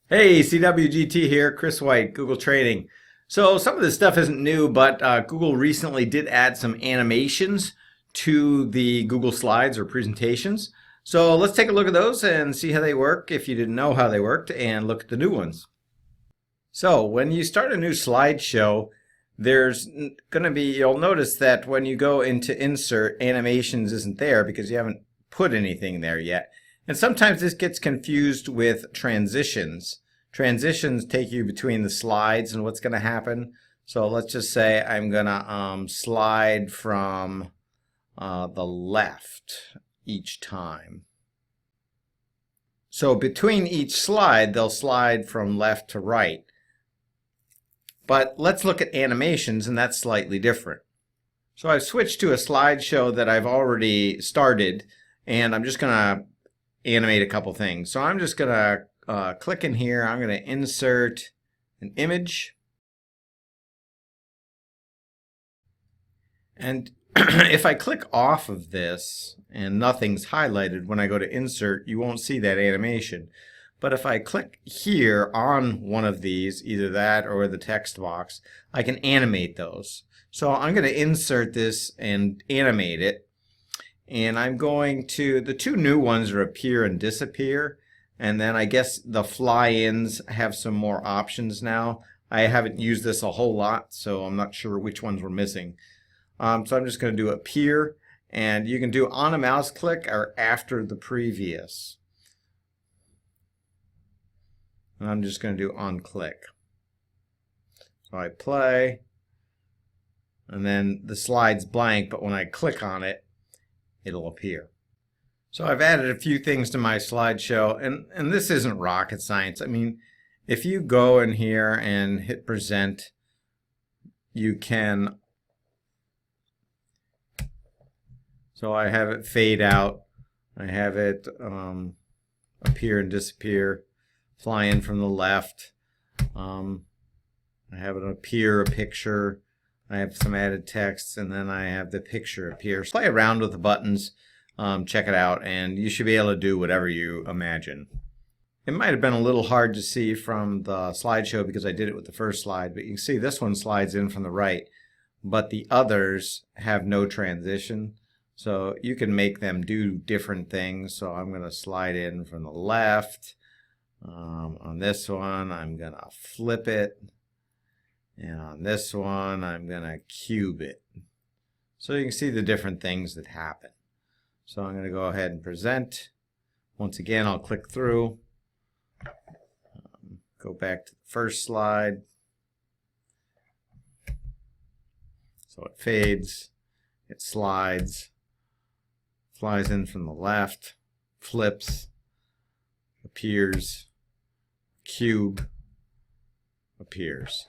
Hey, CWGT here, Chris White, Google Training. So some of this stuff isn't new, but Google recently did add some animations to the Google Slides or presentations. So let's take a look at those and see how they work if you didn't know how they worked, and look at the new ones. So when you start a new slideshow, there's going to be, you'll notice that when you go into Insert, Animations isn't there because you haven't put anything there yet. And sometimes this gets confused with transitions. Transitions take you between the slides and what's going to happen. So let's just say I'm going to slide from the left each time. So between each slide, they'll slide from left to right. But let's look at animations, and that's slightly different. So I've switched to a slideshow that I've already started, and I'm just going to animate a couple things. So I'm just going to click in here. I'm going to insert an image. And if I click off of this and nothing's highlighted, when I go to insert, you won't see that animation. But if I click here on one of these, either that or the text box, I can animate those. So I'm going to insert this and animate it. And I'm going to, the two new ones are appear and disappear. And then I guess the fly-ins have some more options now. I haven't used this a whole lot, so I'm not sure which ones we're missing. So I'm just going to do appear, and you can do on a mouse click or after the previous. And I'm just going to do on click. So I play, and then the slide's blank, but when I click on it, it'll appear. So I've added a few things to my slideshow, and this isn't rocket science. I mean, if you go in here and hit present, you can, so I have it fade out, I have it appear and disappear, fly in from the left, I have it appear a picture, I have some added text, and then I have the picture appear. So play around with the buttons, check it out, and you should be able to do whatever you imagine. It might have been a little hard to see from the slideshow because I did it with the first slide, but you can see this one slides in from the right, but the others have no transition. So you can make them do different things. So I'm going to slide in from the left. On this one, I'm going to flip it. And on this one, I'm going to cube it. So you can see the different things that happen. So I'm going to go ahead and present. Once again, I'll click through. Go back to the first slide. So it fades. It slides. Flies in from the left. Flips. Appears. Cube. Appears.